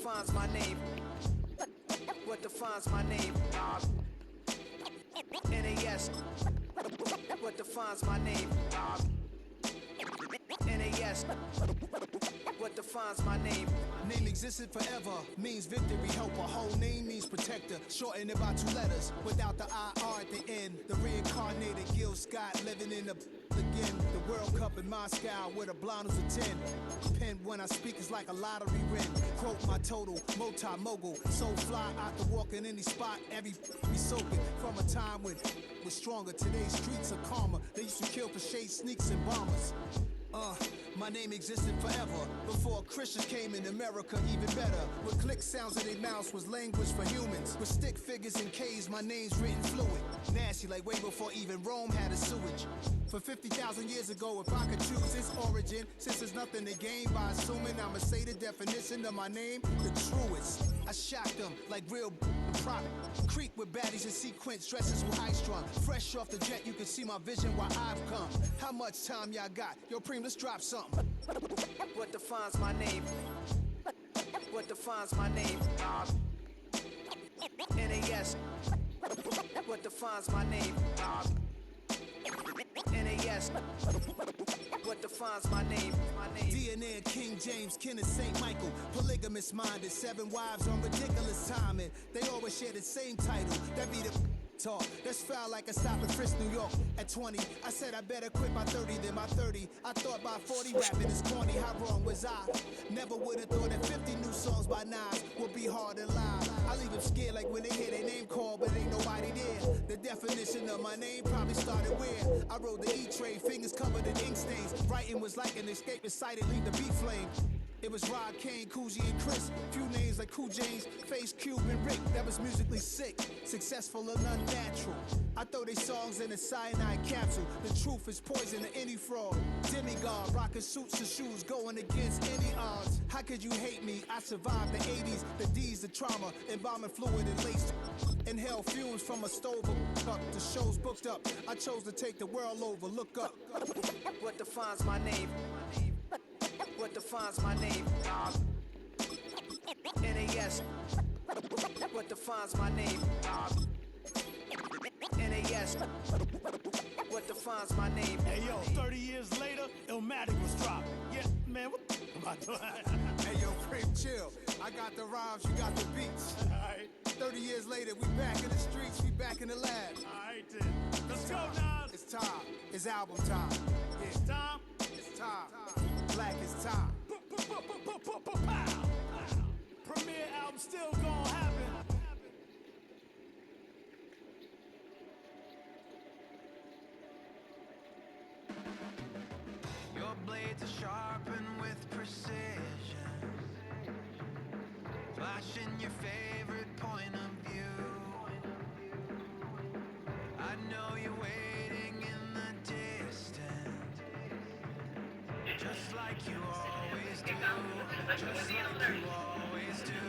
defines my name? What defines my name? NAS. What defines my name? NAS. What defines my name? Name existed forever, means victory, helper. Whole name means protector, shortened it by 2 letters. Without the IR at the end, the reincarnated Gil Scott living in the again. The World Cup in Moscow with a blonde who's a 10. Pen when I speak is like a lottery win. Quote my total, multi-mogul. So fly out to walk in any spot, every be soaking. From a time when was stronger, today's streets are calmer. They used to kill for shade sneaks and bombers. My name existed forever. Before Christians came in America, even better. With click sounds in their mouths was language for humans. With stick figures and K's, my name's written fluid. Nasty like way before even Rome had a sewage. For 50,000 years ago, if I could choose its origin, since there's nothing to gain by assuming, I'ma say the definition of my name, the truest. I shocked them like real prop. Creep with baddies in sequence, dresses with high strung. Fresh off the jet, you can see my vision where I've come. How much time y'all got? Yo, Preem, let's drop something. What defines my name? What defines my name? NAS. What defines my name? NAS. What defines my name? DNA of King James, kin of St. Michael. Polygamous minded, 7 wives on ridiculous timing. They always share the same title. That be the talk. That's foul like a stop in Frisk, New York. At 20, I said I better quit by 30 than by 30. I thought by 40 rapping is corny. How wrong was I? Never would have thought that 50 new songs by Nas would be hard to lie. I leave them scared like when they hear their name called, but ain't nobody there. The definition of my name probably started where I rode the E-train, fingers covered in ink stains. Writing was like an escape inside leave the beat flame. It was Rod Kane, Coogee, and Chris. Few names like Cool James, Face Cube, and Rick. That was musically sick, successful and unnatural. I throw they songs in a cyanide capsule. The truth is poison to any fraud. Demigod, rocking suits and shoes, going against any odds. How could you hate me? I survived the 80s, the D's, the trauma, embalming fluid and laced. Inhale fumes from a stove up. The show's booked up. I chose to take the world over. Look up. What defines my name? What defines my name? NAS. What defines my name? NAS. What defines my name? Hey yo, 30 years later, Illmatic was dropped. Yeah, man, what the am I doing? Hey yo, Preem, chill. I got the rhymes, you got the beats. Alright. 30 years later, we back in the streets, we back in the lab. Alright then. Let's go, Nas. It's time. It's album time. Yeah. It's time. It's time. Black is time. Premiere album still gonna happen. Your blades are sharpened with precision, flashing your favorite point of view. I know you're waiting in the distance, just like you always do, just like you always do.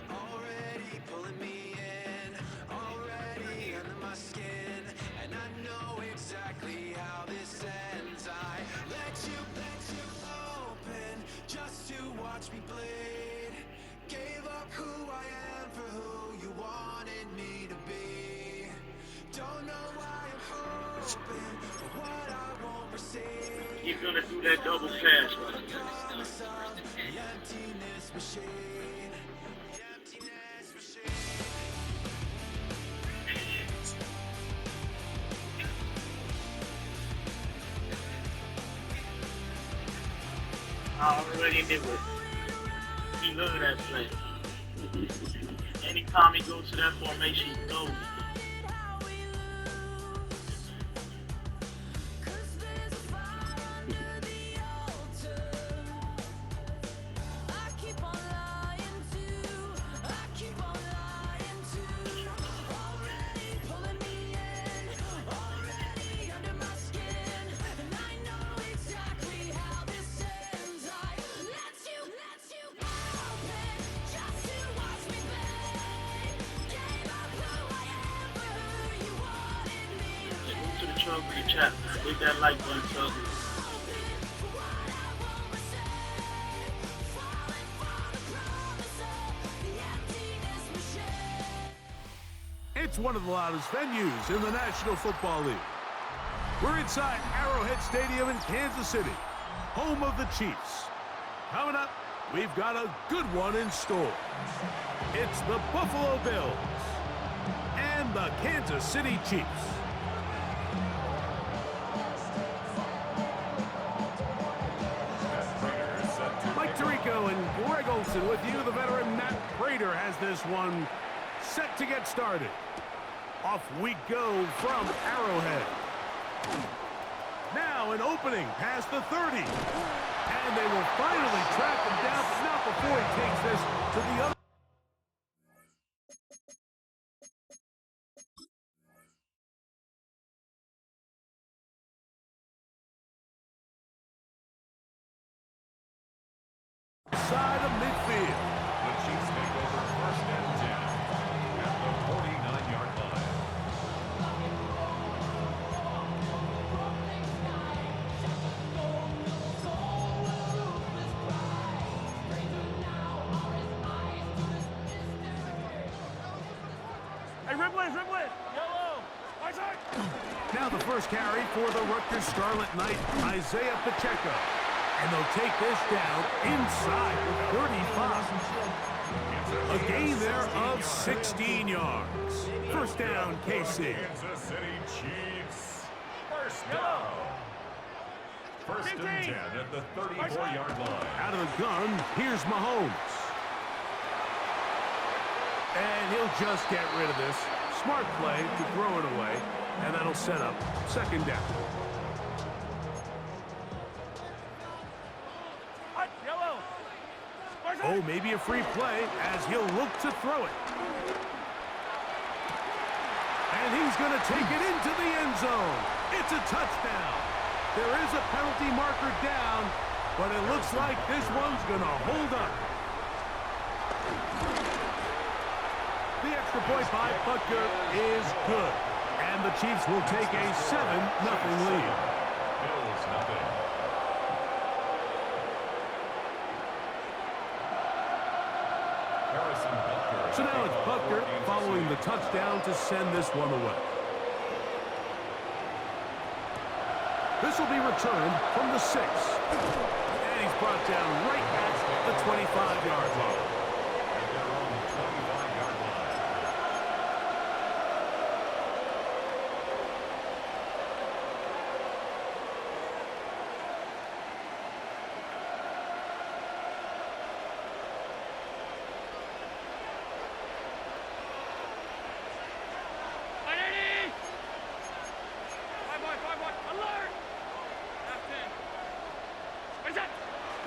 Already pulling me in, already under my skin, and I know exactly how this ends. I let you open just to watch me bleed. Gave up who I am for who you wanted me to be. Don't know why I'm hoping for what I won't receive. You're gonna do that double pass. Promise of the emptiness machine. The emptiness machine. I already knew it. He love that play. Anytime he goes to that formation, he goes. Chat, hit that like button, so. It's one of the loudest venues in the National Football League. We're inside Arrowhead Stadium in Kansas City, home of the Chiefs. Coming up, we've got a good one in store. It's the Buffalo Bills and the Kansas City Chiefs. Mike Tirico and Greg Olson with you. The veteran Matt Prater has this one set to get started. Off we go from Arrowhead. Now an opening past the 30. And they will finally track him down, but not before he takes this to the other. Side of midfield. The Chiefs take over 1st and 10 at the 49-yard line. Hey, Ripley, yellow, Now the first carry for the Rutgers Scarlet Knight, Isaiah Pacheco. And they'll take this down inside the 35. A gain there of 16 yards. First down, KC. Kansas City Chiefs. First down. 1st and 10 at the 34-yard line. Out of the gun, here's Mahomes. And he'll just get rid of this. Smart play to throw it away. And that'll set up 2nd down. Oh, maybe a free play as he'll look to throw it. And he's going to take it into the end zone. It's a touchdown. There is a penalty marker down, but it looks like this one's going to hold up. The extra point by Butker is good. And the Chiefs will take a 7-0 lead. Bills nothing. So now it's Butker following the touchdown to send this one away. This will be returned from the 6. And he's brought down right at the 25-yard line. At their own 25-yard line.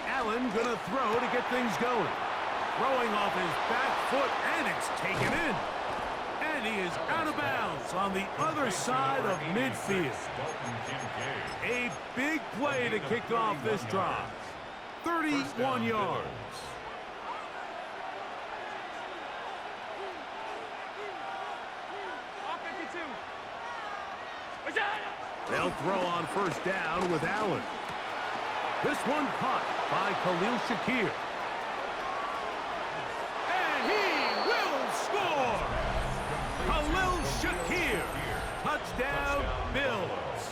Allen gonna throw to get things going. Throwing off his back foot, and it's taken in. And he is out of bounds on the other side of midfield. A big play to kick off this drive. 31 yards. They'll throw on 1st down with Allen. This one caught by Khalil Shakir. And he will score! Khalil Shakir. Touchdown, Bills.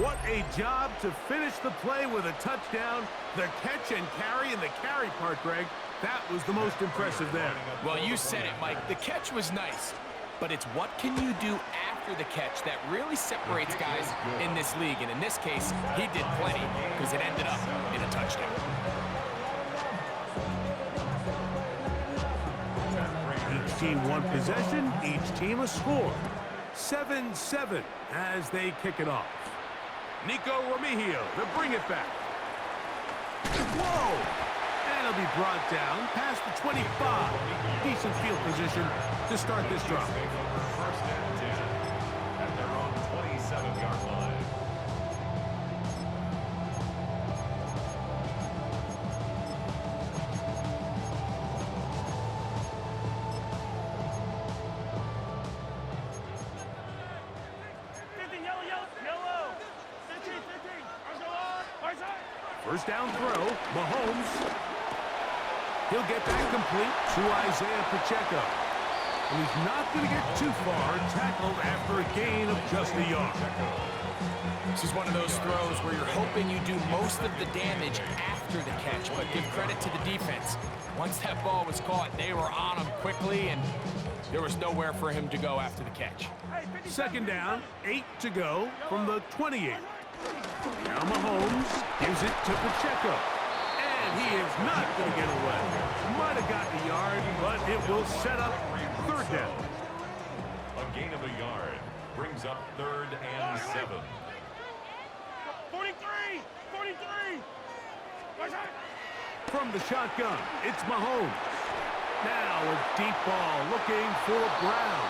What a job to finish the play with a touchdown. The catch and carry, and the carry part, Greg, that was the most impressive there. Well, you said it, Mike. The catch was nice. But it's what can you do after the catch that really separates guys in this league. And in this case, he did plenty because it ended up in a touchdown. Each team one possession, each team a score. 7-7 as they kick it off. Nico Remigio to bring it back. Whoa! And he'll be brought down past the 25. Decent field position to start this drive. 1st and 10 at their own 27-yard line. First down throw, Mahomes. He'll get that complete to Isaiah Pacheco. and he's not going to get too far tackled after a gain of just a yard. This is one of those throws where you're hoping you do most of the damage after the catch, but give credit to the defense. Once that ball was caught, they were on him quickly, and there was nowhere for him to go after the catch. Second down, 8 to go from the 28. Now Mahomes gives it to Pacheco. And he is not going to get away. Might have gotten a yard, but it will set up third down. A gain of a yard brings up 3rd and 7. 43! 43! From the shotgun, it's Mahomes. Now a deep ball looking for Brown.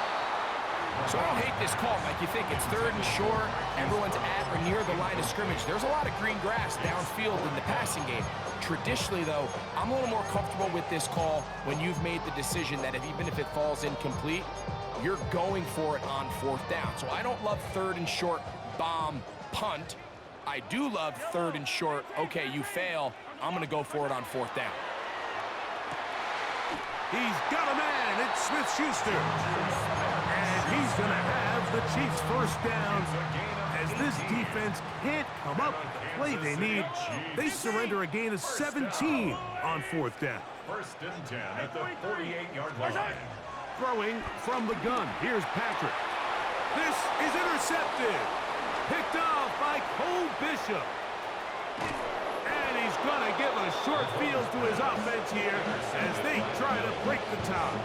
So I don't hate this call. Like, you think it's 3rd and short, everyone's at or near the line of scrimmage. There's a lot of green grass downfield in the passing game. Traditionally, though, I'm a little more comfortable with this call when you've made the decision that even if it falls incomplete, you're going for it on 4th down. So I don't love 3rd and short, bomb, punt. I do love 3rd and short, okay, you fail, I'm going to go for it on 4th down. He's got a man. It's Smith-Schuster. And he's going to have the Chiefs first down as this defense can't come up with the play they need. They surrender a gain of 17 on 4th down. 1st and 10 at the 48-yard line. Throwing from the gun. Here's Patrick. This is intercepted. Picked off by Cole Bishop. And he's going to give a short field to his offense here as they try to break the tie.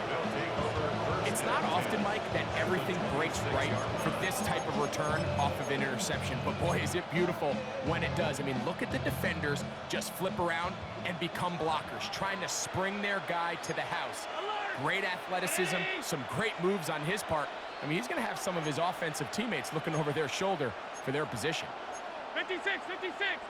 It's not often, Mike, that everything breaks right for this type of return off of an interception. But, boy, is it beautiful when it does. I mean, look at the defenders just flip around and become blockers, trying to spring their guy to the house. Great athleticism, some great moves on his part. I mean, he's going to have some of his offensive teammates looking over their shoulder for their position. 56, 56!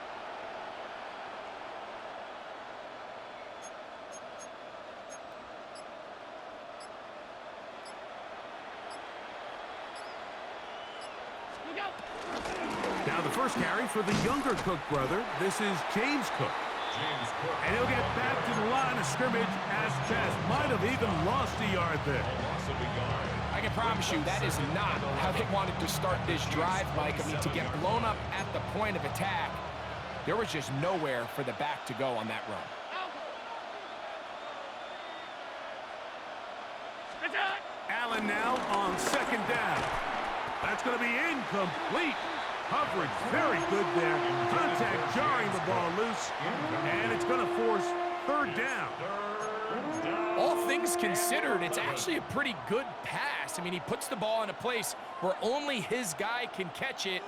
Now the first carry for the younger Cook brother. This is James Cook. And he'll get back to the line of scrimmage as best. Might have even lost a yard there. I can promise you that is not how they wanted to start this drive, Mike. I mean, to get blown up at the point of attack, there was just nowhere for the back to go on that run. Allen now on 2nd down. That's going to be incomplete. Coverage very good there. Contact jarring the ball loose. And it's going to force 3rd down. All things considered, it's actually a pretty good pass. I mean, he puts the ball in a place where only his guy can catch it.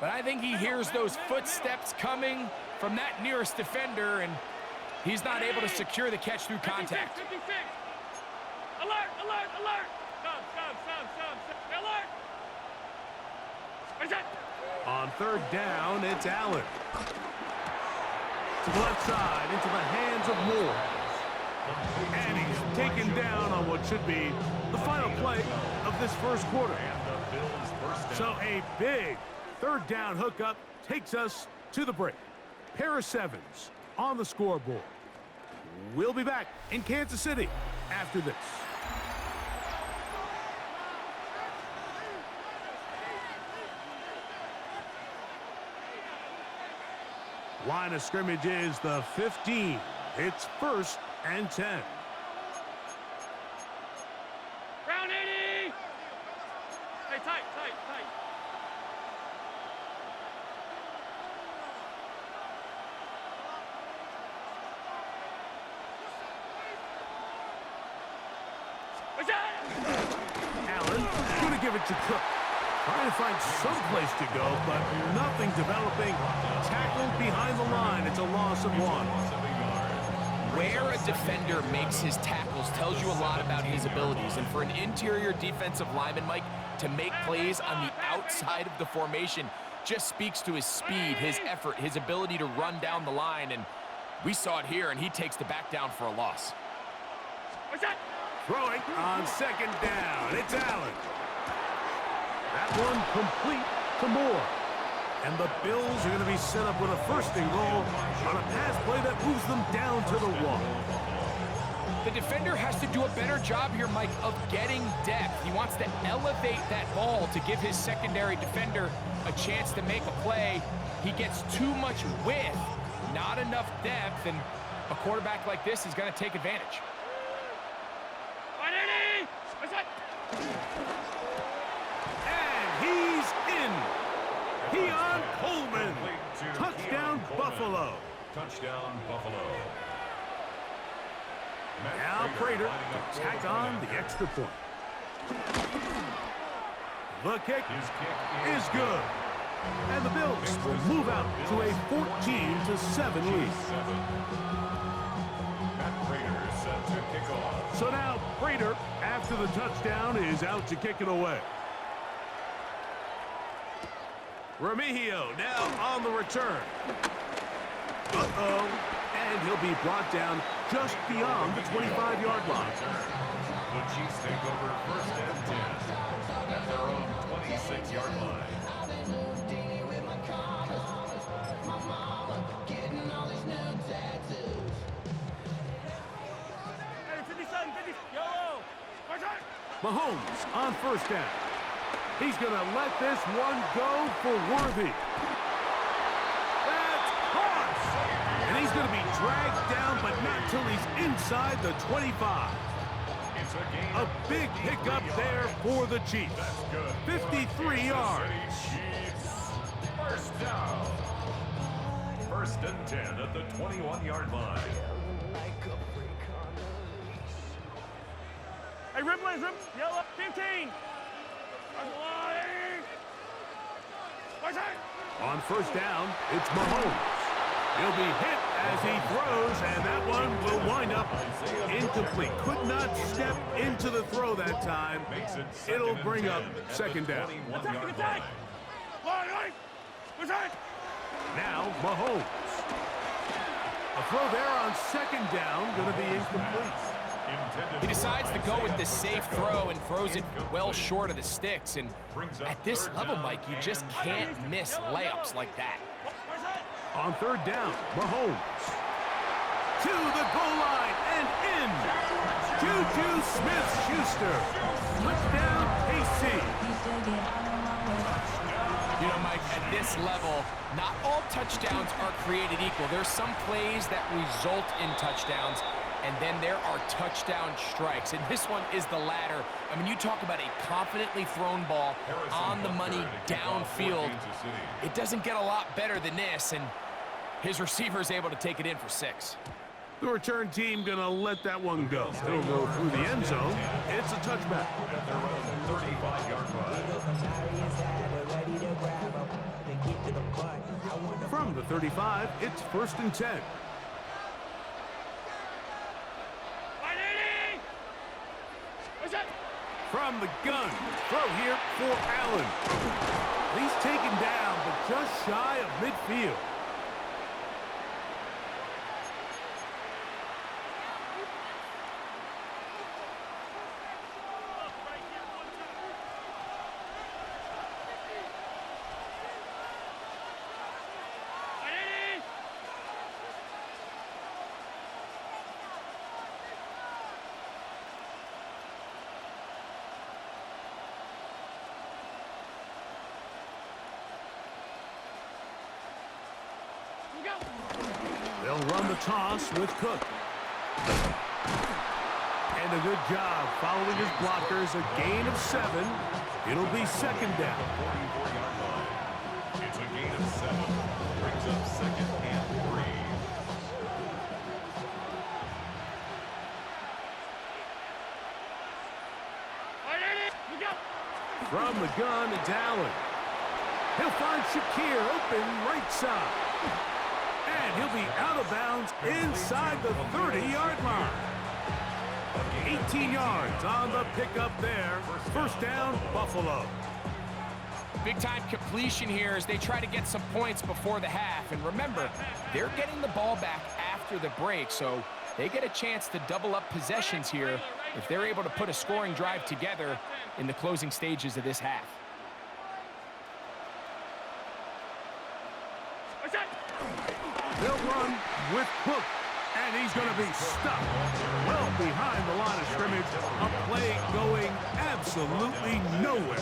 But I think he hears those footsteps coming from that nearest defender, and he's not able to secure the catch through contact. 56, 56. Alert, alert, alert! Stop, alert! Where's that? On 3rd down, it's Allen. To the left side, into the hands of Moore. And he's taken down on what should be the final play of this first quarter. So a big 3rd down hookup takes us to the break. Pair of 7s on the scoreboard. We'll be back in Kansas City after this. Line of scrimmage is the 15. It's 1st and 10. Round 80! Hey, tight. What's that? Allen going to give it to Cook. Trying to find some place to go, but nothing developing. Tackled behind the line. It's a loss of 1. Where a defender makes his tackles tells you a lot about his abilities. And for an interior defensive lineman, Mike, to make plays on the outside of the formation just speaks to his speed, his effort, his ability to run down the line. And we saw it here, and he takes the back down for a loss. What's that? Throwing on 2nd down. It's Allen. That one complete to Moore. And the Bills are going to be set up with a 1st and goal on a pass play that moves them down to the 1. The defender has to do a better job here, Mike, of getting depth. He wants to elevate that ball to give his secondary defender a chance to make a play. He gets too much width, not enough depth, and a quarterback like this is going to take advantage. And he's in. Keon Coleman. Touchdown, Buffalo. Touchdown, Buffalo. Now Prater to tack on the extra point. The kick is good. And the Bills will move out to a 14-7 lead. Matt Prater set to kick off. So now Prater, after the touchdown, is out to kick it away. Remigio now on the return. And he'll be brought down just beyond the 25-yard line. The Chiefs take over 1st and 10 at their own 26-yard line. Mahomes on 1st down. He's going to let this one go for Worthy. That's caught! And he's going to be dragged down, but not till he's inside the 25. A big pickup there for the Chiefs. 53 yards. First down. 1st and 10 at the 21-yard line. Hey, Ripley's yellow, 15. On 1st down, it's Mahomes. He'll be hit as he throws, and that one will wind up incomplete. Could not step into the throw that time. It'll bring up 2nd down. Now Mahomes. A throw there on 2nd down, going to be incomplete. He decides to go with the safe throw and throws it well short of the sticks. And at this level, Mike, you just can't miss layups like that. On 3rd down, Mahomes. To the goal line and in. Juju Smith-Schuster. Touchdown, KC. You know, Mike, at this level, not all touchdowns are created equal. There's some plays that result in touchdowns, and then there are touchdown strikes, and this one is the latter. I mean, you talk about a confidently thrown ball on the money downfield. It doesn't get a lot better than this, and his receiver is able to take it in for 6. The return team gonna let that one go. It'll go through the end zone. It's a touchback. At their own 35-yard line. From the 35, it's 1st and 10. From the gun, throw here for Allen. He's taken down, but just shy of midfield. They'll run the toss with Cook. And a good job following his blockers, a gain of 7. It'll be 2nd down. 44-yard line. It's a gain of 7. Brings up 2nd and 3. From the gun, it's Allen. He'll find Shakir open right side. And he'll be out of bounds inside the 30-yard line. 18 yards on the pickup there. 1st down, Buffalo. Big-time completion here as they try to get some points before the half. And remember, they're getting the ball back after the break, so they get a chance to double up possessions here if they're able to put a scoring drive together in the closing stages of this half. They'll run with Cook And he's going to be stuck well behind the line of scrimmage. A play going absolutely nowhere.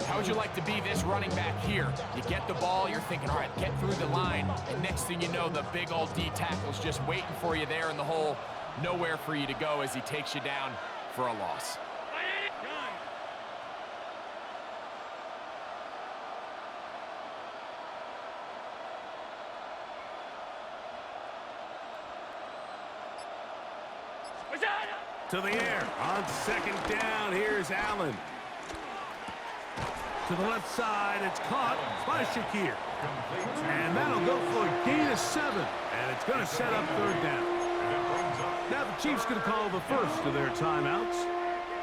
How would you like to be this running back here? You get the ball, you're thinking, all right, get through the line, and next thing you know, the big old D tackle's just waiting for you there in the hole. Nowhere for you to go as he takes you down for a loss. To the air on second down. Here's Allen. To the left side, it's caught by Shakir. And that'll go for a gain of 7. And it's going to set up third down. Now the Chiefs going to call the first of their timeouts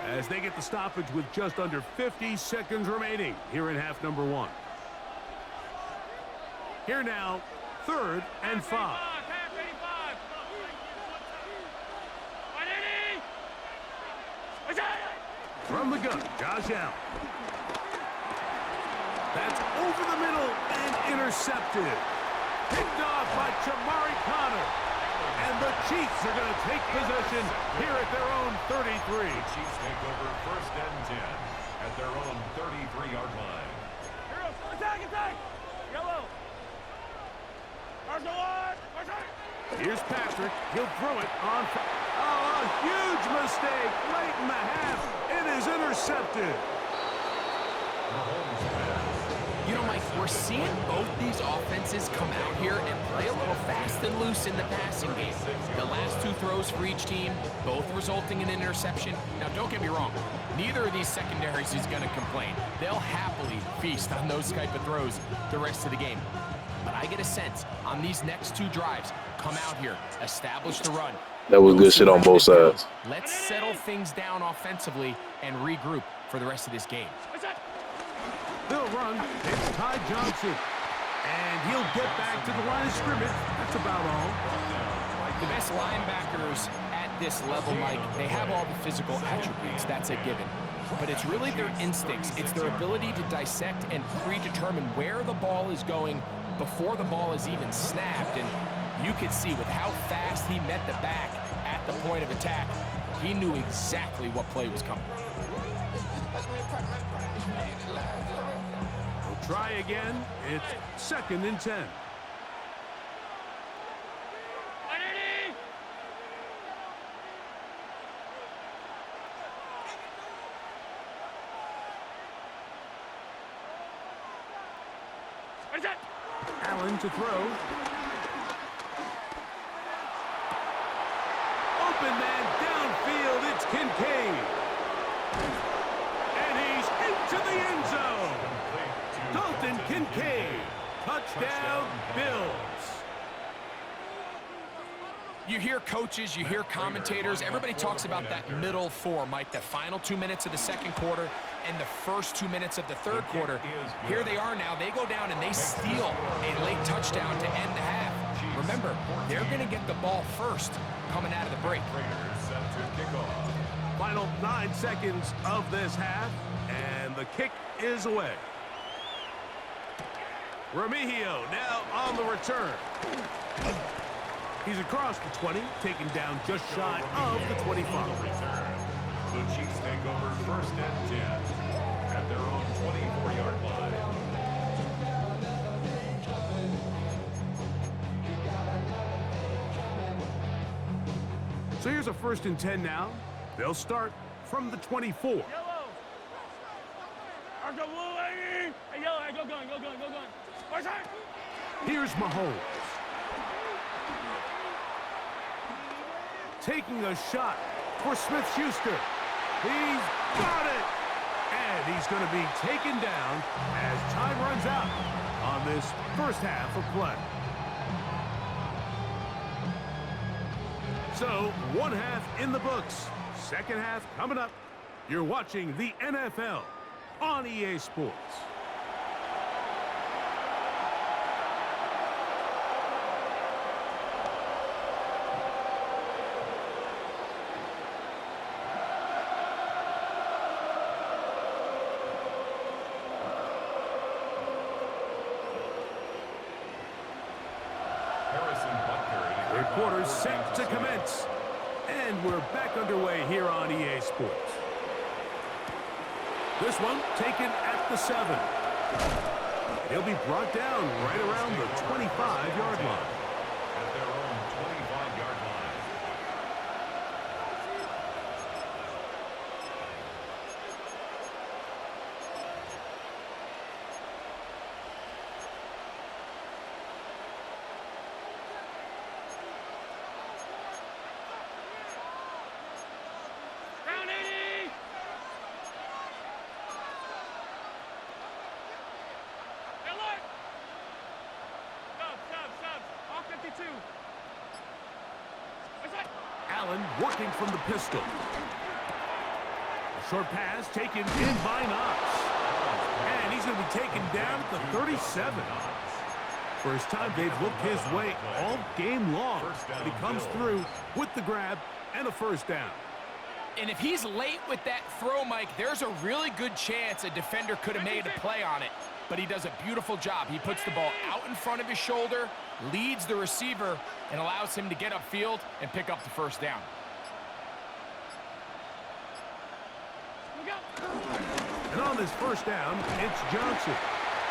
as they get the stoppage with just under 50 seconds remaining here in half number 1. Here now, 3rd and 5. From the gun, Josh Allen. That's over the middle and intercepted. Picked off by Chamari Connor. And the Chiefs are going to take possession here at their own 33. The Chiefs take over 1st and 10 at their own 33-yard line. Attack! Yellow! Here's Patrick. He'll throw it on. Oh, a huge mistake late in the half. It is intercepted. You know, Mike, we're seeing both these offenses come out here and play a little fast and loose in the passing game. The last 2 throws for each team, both resulting in an interception. Now, don't get me wrong. Neither of these secondaries is going to complain. They'll happily feast on those type of throws the rest of the game. But I get a sense on these next 2 drives, come out here, establish the run. That was good shit on both sides. Let's settle things down offensively and regroup for the rest of this game. They'll run. It's Ty Johnson. And he'll get back to the line of scrimmage. That's about all. The best linebackers at this level, Mike, they have all the physical attributes. That's a given. But it's really their instincts. It's their ability to dissect and predetermine where the ball is going before the ball is even snapped. And you could see with how fast he met the back at the point of attack, he knew exactly what play was coming. We'll try again. It's 2nd and 10. Allen to throw. Open man downfield. It's Kincaid. And he's into the end zone. Dalton Kincaid. Touchdown, Bills. You hear coaches, you hear commentators, everybody talks about that middle 4, Mike, the final 2 minutes of the 2nd quarter and the first 2 minutes of the 3rd quarter. Here they are now. They go down and they steal a late touchdown to end the half. Remember, they're going to get the ball first coming out of the break. Final 9 seconds of this half, and the kick is away. Remigio now on the return. He's across the 20, taken down just shy of the 25. The Chiefs take over 1st and 10 at their own 24-yard line. So here's a 1st and 10 now. They'll start from the 24. Yellow! Argo blue, lady! Hey, yellow, hey, go gun. Where's that? Here's Mahomes. Taking a shot for Smith-Schuster. He's got it! And he's going to be taken down as time runs out on this first half of play. So, 1 half in the books. 2nd half coming up. You're watching the NFL on EA Sports. quarter set to commence. And we're back underway here on EA Sports. This one taken at the 7. He'll be brought down right around the 25-yard line. At their own 25-yard line. Allen working from the pistol. A short pass taken in by Knox. And he's going to be taken down at the 37. First time they've looked his way all game long. And he comes through with the grab and a first down. And if he's late with that throw, Mike, there's a really good chance a defender could have made a play on it. But he does a beautiful job. He puts the ball out in front of his shoulder, leads the receiver, and allows him to get upfield and pick up the first down. And on this first down, it's Johnson.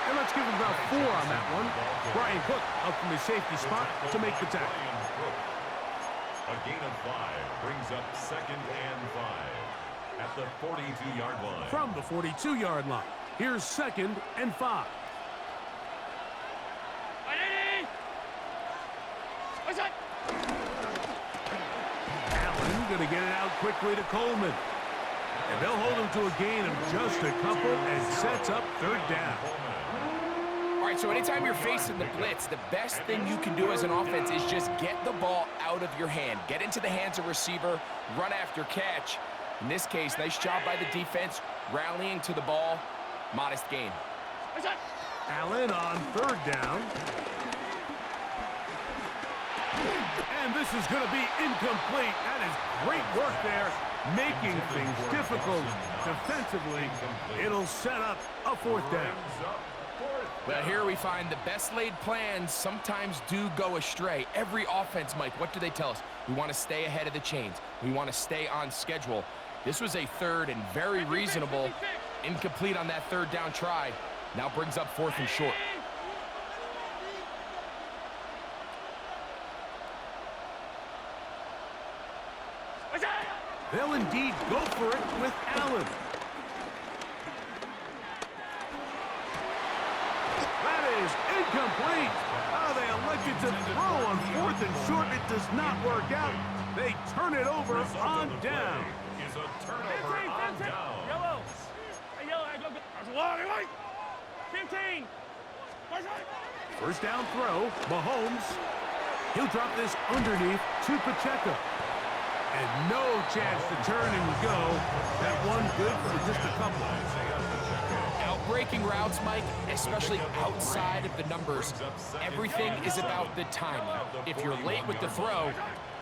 And let's give him about 4 on that one. Brian Cook up from his safety spot to make the tackle. A gain of 5 brings up 2nd and 5 at the 42-yard line. From the 42-yard line, here's 2nd and 5. Allen going to get it out quickly to Coleman. And they'll hold him to a gain of just a couple and sets up 3rd down. All right, so anytime you're facing the blitz, the best thing you can do as an offense is just get the ball out of your hand. Get into the hands of receiver, run after catch. In this case, nice job by the defense, rallying to the ball. Modest gain. Allen on 3rd down. And this is going to be incomplete. That is great work there, making things difficult defensively. It'll set up a 4th down. Well, here we find the best laid plans sometimes do go astray. Every offense, Mike, what do they tell us? We want to stay ahead of the chains. We want to stay on schedule. This was a 3rd and very reasonable. Incomplete on that 3rd down try. Now brings up 4th and short. They'll indeed go for it with Allen. That is incomplete. Oh, they elected to throw on 4th and short. It does not work out. They turn it over on down. Is a turnover on down. Yellow. Hey, yellow. That's a lot. 15. First down throw, Mahomes. He'll drop this underneath to Pacheco. And no chance to turn and go. That one good for just a couple. Outbreaking routes, Mike, especially outside of the numbers, everything is about the timing. If you're late with the throw,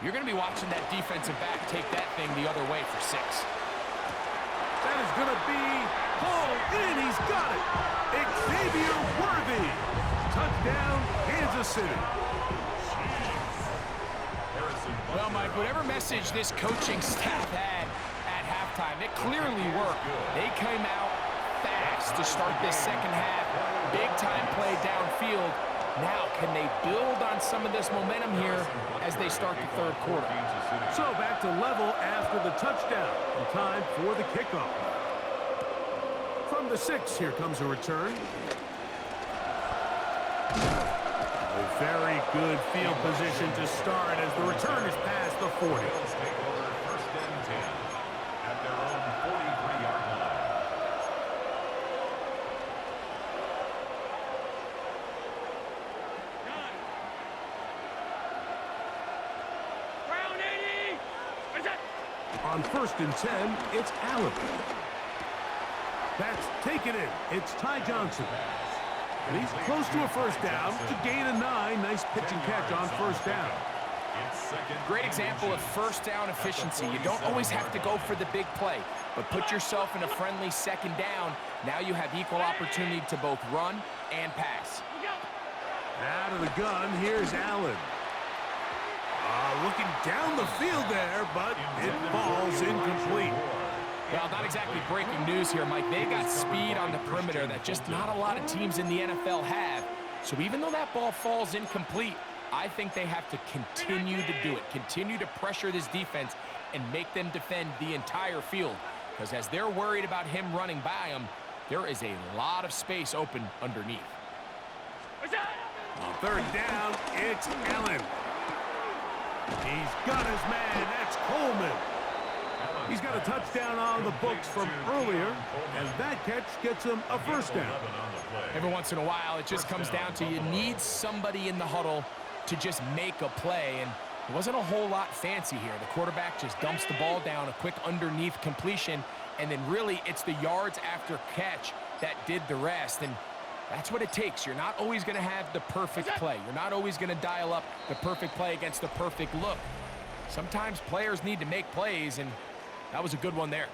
you're going to be watching that defensive back take that thing the other way for 6. That is going to be pulled in. He's got it. Xavier Worthy. Touchdown, Kansas City. Well, Mike, whatever message this coaching staff had at halftime, it clearly worked. They came out fast to start this 2nd half. Big-time play downfield. Now, can they build on some of this momentum here as they start the 3rd quarter? So back to level after the touchdown. And time for the kickoff. From the 6, here comes a return. A very good field position to start as the return is past the 40. Bills take over 1st and 10 at their own 43-yard line. On 1st and 10, it's Allen. That's taken in. It's Ty Johnson. And he's close to a first down to gain a 9. Nice pitch and catch on first down. Great example of first down efficiency. You don't always have to go for the big play, but put yourself in a friendly 2nd down. Now you have equal opportunity to both run and pass. Out of the gun, here's Allen. Looking down the field there, but it falls incomplete. Well, not exactly breaking news here, Mike. They got speed on the perimeter that just not a lot of teams in the NFL have. So even though that ball falls incomplete, I think they have to continue to do it, continue to pressure this defense and make them defend the entire field. Because as they're worried about him running by them, there is a lot of space open underneath. On third down, it's Allen. He's got his man. That's Coleman. He's got a touchdown on the books from earlier, and that catch gets him a first down. Every once in a while, it just comes down to you need somebody in the huddle to just make a play, and it wasn't a whole lot fancy here. The quarterback just dumps the ball down, a quick underneath completion, and then really it's the yards after catch that did the rest, and that's what it takes. You're not always going to have the perfect play. You're not always going to dial up the perfect play against the perfect look. Sometimes players need to make plays, and that was a good one there.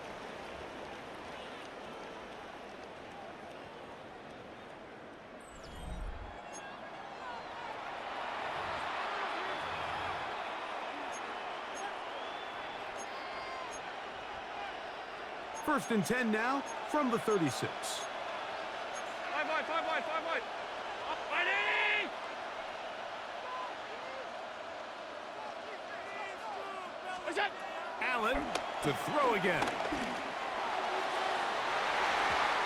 First and 10 now from the 36. Allen to throw again.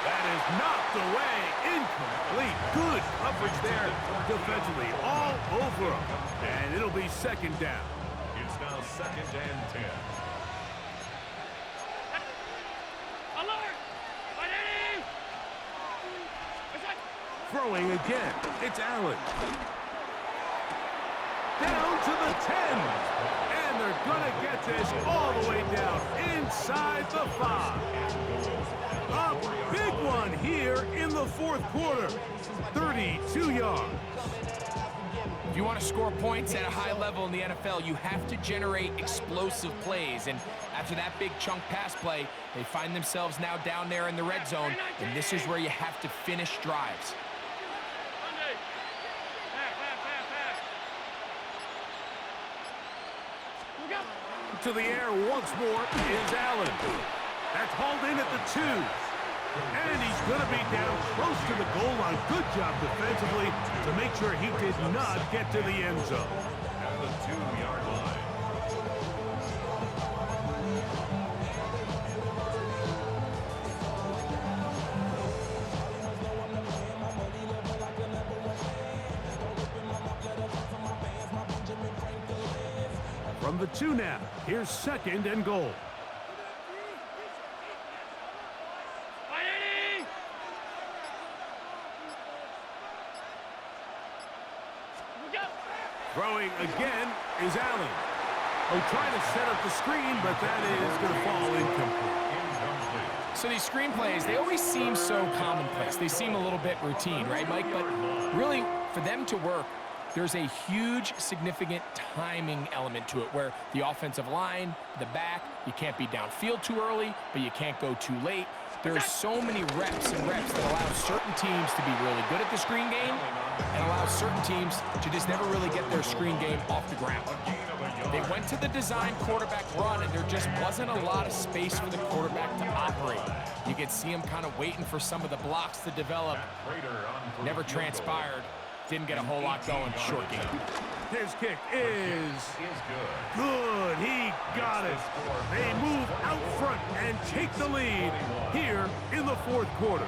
That is knocked away. Incomplete. Good coverage there defensively. All over him. And it'll be second down. It's now 2nd and 10. Throwing again. It's Allen. Down to the 10. And they're going to get this all the way down inside the 5. A big one here in the fourth quarter. 32 yards. If you want to score points at a high level in the NFL, you have to generate explosive plays. And after that big chunk pass play, they find themselves now down there in the red zone. And this is where you have to finish drives. To the air once more is Allen. That's hauled in at the 2. And he's going to be down close to the goal line. Good job defensively to make sure he did not get to the end zone. At the 2-yard line. From the 2 now, here's second and goal. Throwing again is Allen. Oh, trying to set up the screen, but that is going to fall incomplete. So these screen plays, they always seem so commonplace. They seem a little bit routine, right, Mike? But really, for them to work, there's a huge, significant timing element to it where the offensive line, the back, you can't be downfield too early, but you can't go too late. There's so many reps and reps that allow certain teams to be really good at the screen game and allow certain teams to just never really get their screen game off the ground. They went to the design quarterback run, and there just wasn't a lot of space for the quarterback to operate. You could see him kind of waiting for some of the blocks to develop. Never transpired. Didn't get a whole lot going. Short game. His kick is good. He got it. They move out front and take the lead here in the fourth quarter.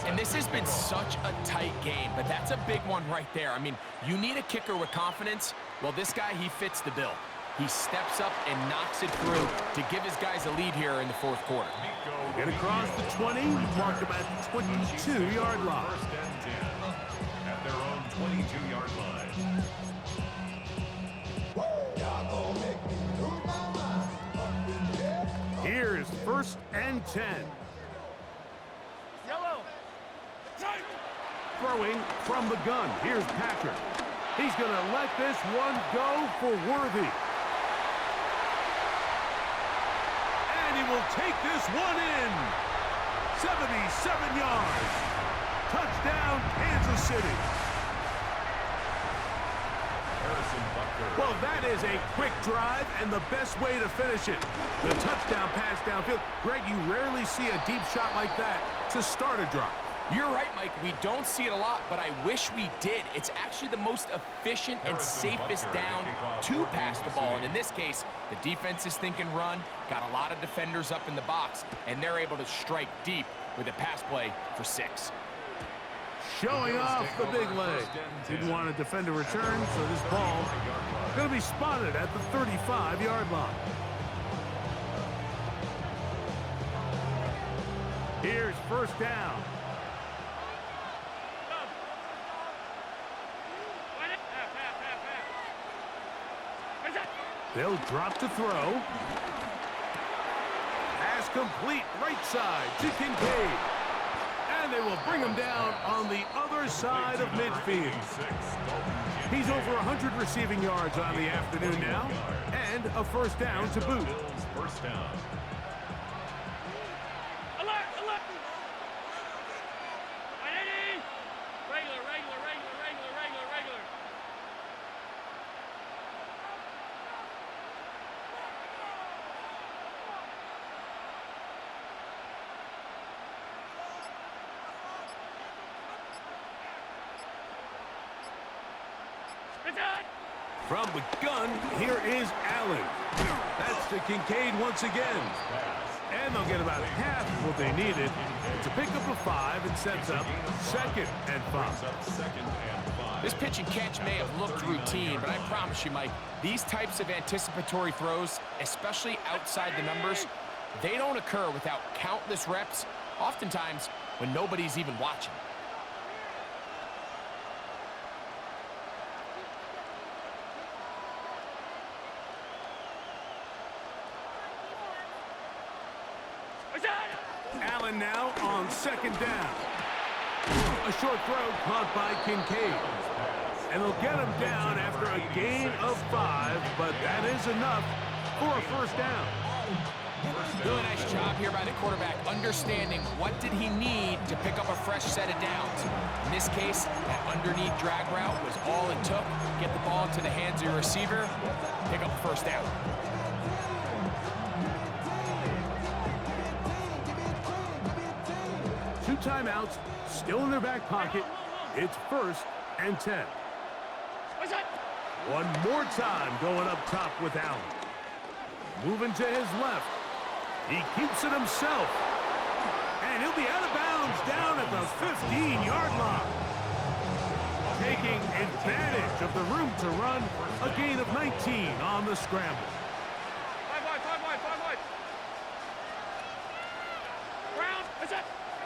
And this has been such a tight game, but that's a big one right there. I mean, you need a kicker with confidence. Well, this guy, he fits the bill. He steps up and knocks it through to give his guys a lead here in the fourth quarter. Get across the 20, mark him at the 22-yard line. First and 10 at their own 22-yard line. Here is first and 10. Throwing from the gun. Here's Patrick. He's going to let this one go for Worthy. And he will take this one in. 77 yards. Touchdown, Kansas City. Harrison Butker Well, that is a quick drive and the best way to finish it. The touchdown pass downfield. Greg, you rarely see a deep shot like that to start a drive. You're right, Mike. We don't see it a lot, but I wish we did. It's actually the most efficient and safest down to pass the ball. And in this case, the defense is thinking run, got a lot of defenders up in the box, and they're able to strike deep with a pass play for 6. Showing off the big leg. Didn't want to defend a return, so this ball going to be spotted at the 35-yard line. Here's first down. They'll drop to throw. Pass complete right side to Kincaid. And they will bring him down on the other side of midfield. He's over 100 receiving yards on the afternoon now, and a first down to boot. First down. From the gun, here is Allen. That's to Kincaid once again. And they'll get about half what they needed. It's a pickup of 5 and sets up 2nd and 5. This pitch and catch may have looked routine, but I promise you, Mike, these types of anticipatory throws, especially outside the numbers, they don't occur without countless reps, oftentimes when nobody's even watching. Allen now on 2nd down. A short throw caught by Kincaid. And they'll get him down after a gain of 5, but that is enough for a first down. Really nice job here by the quarterback, understanding what did he need to pick up a fresh set of downs. In this case, that underneath drag route was all it took. Get the ball into the hands of your receiver, pick up a first down. 2 timeouts still in their back pocket. It's 1st and 10. One more time going up top with Allen. Moving to his left. He keeps it himself. And he'll be out of bounds down at the 15-yard line. Taking advantage of the room to run. A gain of 19 on the scramble.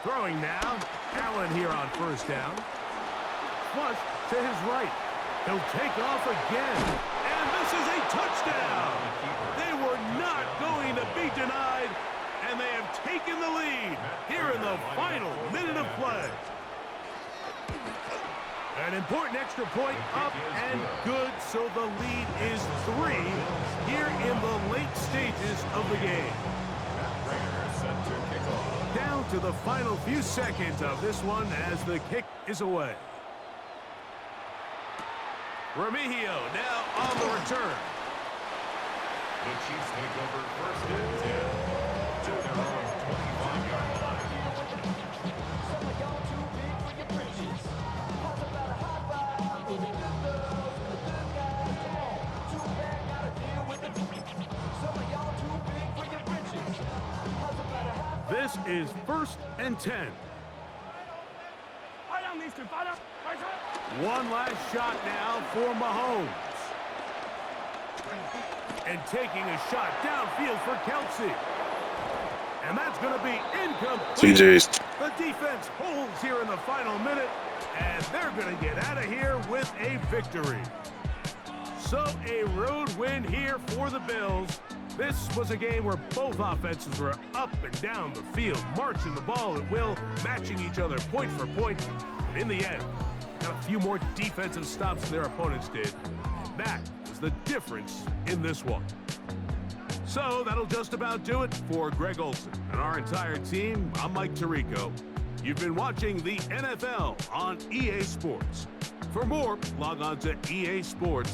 Throwing now. Allen here on first down. Flush to his right. He'll take off again. And this is a touchdown. They were not going to be denied. And they have taken the lead here in the final minute of play. An important extra point up and good, so the lead is 3 here in the late stages of the game. Down to the final few seconds of this one as the kick is away. Remigio now on the return. The Chiefs take over 1st and 10 to their own 25-yard line. This is 1st and 10. One last shot now for Mahomes. And taking a shot downfield for Kelsey. And that's going to be incomplete. CJ's. The defense holds here in the final minute, and they're going to get out of here with a victory. So a road win here for the Bills. This was a game where both offenses were up and down the field, marching the ball at will, matching each other point for point. And in the end, got a few more defensive stops than their opponents did. And that was the difference in this one. So that'll just about do it for Greg Olson and our entire team. I'm Mike Tirico. You've been watching the NFL on EA Sports. For more, log on to EA Sports.